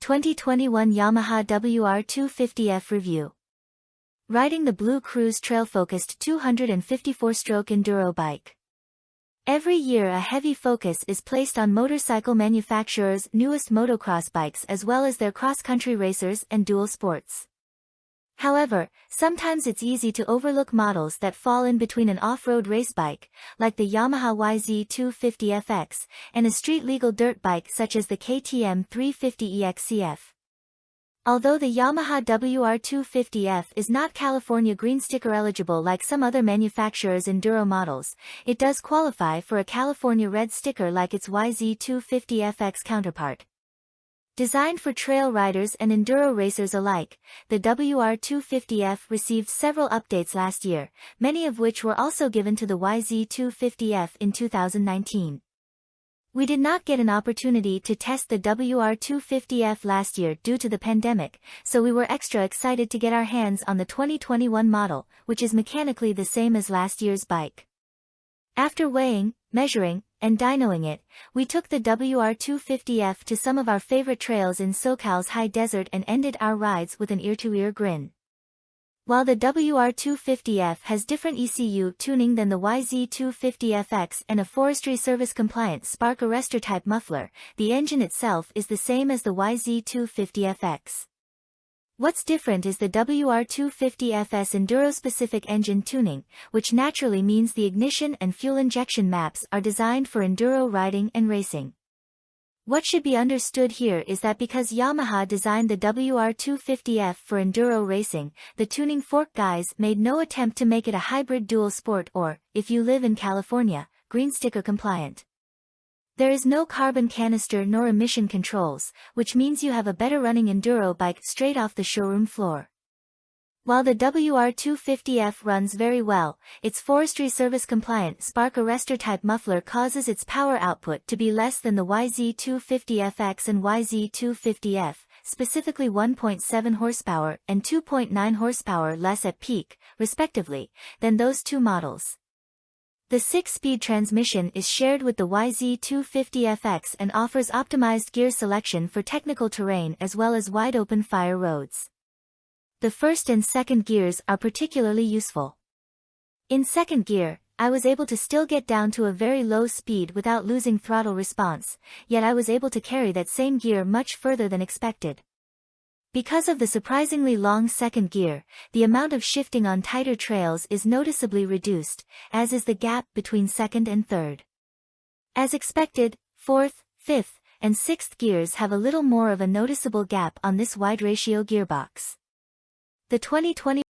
2021 Yamaha WR250F Review. Riding the Blue Cruise trail-focused 254-stroke enduro bike. Every year a heavy focus is placed on motorcycle manufacturers' newest motocross bikes as well as their cross-country racers and dual sports. However, sometimes it's easy to overlook models that fall in between an off-road race bike, like the Yamaha YZ250FX, and a street-legal dirt bike such as the KTM 350 EXC-F. Although the Yamaha WR250F is not California green sticker eligible like some other manufacturers' enduro models, it does qualify for a California red sticker like its YZ250FX counterpart. Designed for trail riders and enduro racers alike, the WR250F received several updates last year, many of which were also given to the YZ250F in 2019. We did not get an opportunity to test the WR250F last year due to the pandemic, so we were extra excited to get our hands on the 2021 model, which is mechanically the same as last year's bike. After weighing, measuring, and dynoing it, we took the WR250F to some of our favorite trails in SoCal's high desert and ended our rides with an ear-to-ear grin. While the WR250F has different ECU tuning than the YZ250FX and a forestry service compliant spark arrestor type muffler, the engine itself is the same as the YZ250FX. What's different is the WR250F's enduro-specific engine tuning, which naturally means the ignition and fuel injection maps are designed for enduro riding and racing. What should be understood here is that because Yamaha designed the WR250F for enduro racing, the tuning fork guys made no attempt to make it a hybrid dual sport or, if you live in California, green sticker compliant. There is no carbon canister nor emission controls, which means you have a better running enduro bike straight off the showroom floor. While the WR250F runs very well, its forestry service compliant spark arrestor type muffler causes its power output to be less than the YZ250FX and YZ250F, specifically 1.7 horsepower and 2.9 horsepower less at peak, respectively, than those two models. The 6-speed transmission is shared with the YZ250FX and offers optimized gear selection for technical terrain as well as wide-open fire roads. The first and second gears are particularly useful. In second gear, I was able to still get down to a very low speed without losing throttle response, yet I was able to carry that same gear much further than expected. Because of the surprisingly long second gear, the amount of shifting on tighter trails is noticeably reduced, as is the gap between second and third. As expected, fourth, fifth, and sixth gears have a little more of a noticeable gap on this wide ratio gearbox. The 2020